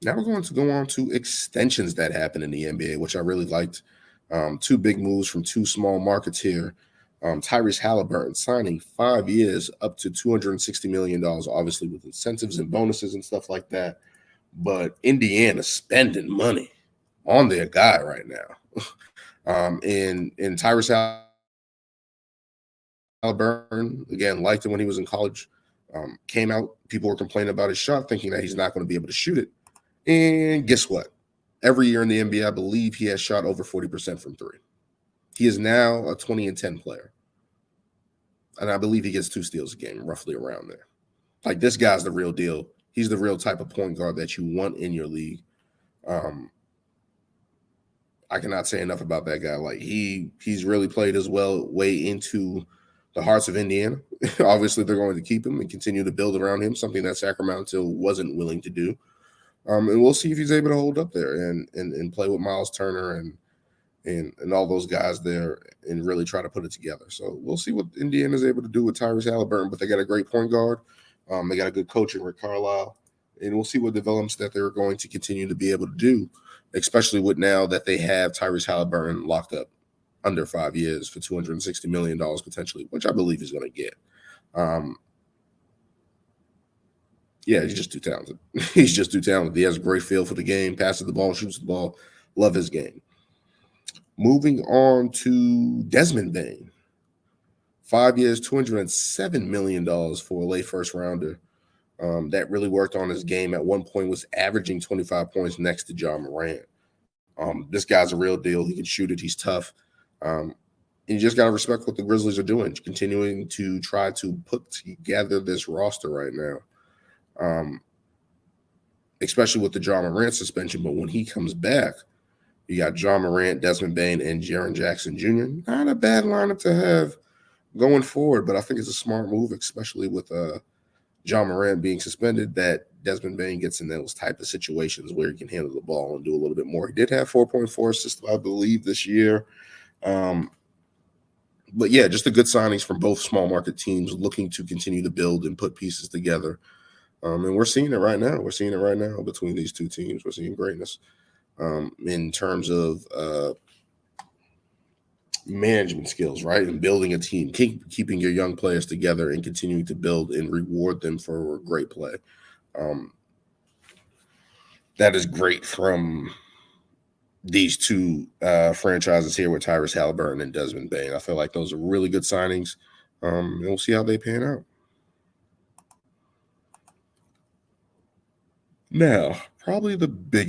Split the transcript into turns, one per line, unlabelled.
Now we're going to go on to extensions that happen in the NBA, which I really liked. Two big moves from two small markets here. Tyrese Haliburton signing 5 years up to $260 million, obviously with incentives and bonuses and stuff like that. But Indiana spending money on their guy right now. In Tyrese Haliburton, again, liked him when he was in college. Came out, people were complaining about his shot, thinking that he's not going to be able to shoot it. And guess what? Every year in the NBA, I believe he has shot over 40% from three. He is now a 20-10 player. And I believe he gets 2 steals a game, roughly around there. Like, this guy's the real deal. He's the real type of point guard that you want in your league. I cannot say enough about that guy. Like, he's really played his way into the hearts of Indiana. Obviously, they're going to keep him and continue to build around him, something that Sacramento wasn't willing to do. And we'll see if he's able to hold up there and play with Miles Turner and all those guys there and really try to put it together. So we'll see what Indiana's able to do with Tyrese Haliburton, but they got a great point guard. They got a good coach in Rick Carlisle, and we'll see what develops that they're going to continue to be able to do, especially with now that they have Tyrese Haliburton locked up under 5 years for $260 million potentially, which I believe he's going to get. Yeah, he's just too talented. He's just too talented. He has a great feel for the game, passes the ball, shoots the ball. Love his game. Moving on to Desmond Bane. 5 years, $207 million for a late first rounder. That really worked on his game. At one point was averaging 25 points next to Ja Morant. This guy's a real deal. He can shoot it. He's tough. And you just got to respect what the Grizzlies are doing, continuing to try to put together this roster right now. Especially with the Ja Morant suspension. But when he comes back, you got Ja Morant, Desmond Bane, and Jaren Jackson Jr. Not a bad lineup to have going forward, but I think it's a smart move, especially with Ja Morant being suspended, that Desmond Bane gets in those type of situations where he can handle the ball and do a little bit more. He did have 4.4 assists, I believe, this year. But yeah, just the good signings from both small market teams looking to continue to build and put pieces together. And we're seeing it right now. We're seeing it right now between these two teams. We're seeing greatness in terms of management skills, right? And building a team, keeping your young players together and continuing to build and reward them for great play. That is great from these two franchises here with Tyrese Haliburton and Desmond Bane. I feel like those are really good signings. And we'll see how they pan out. Now, probably the biggest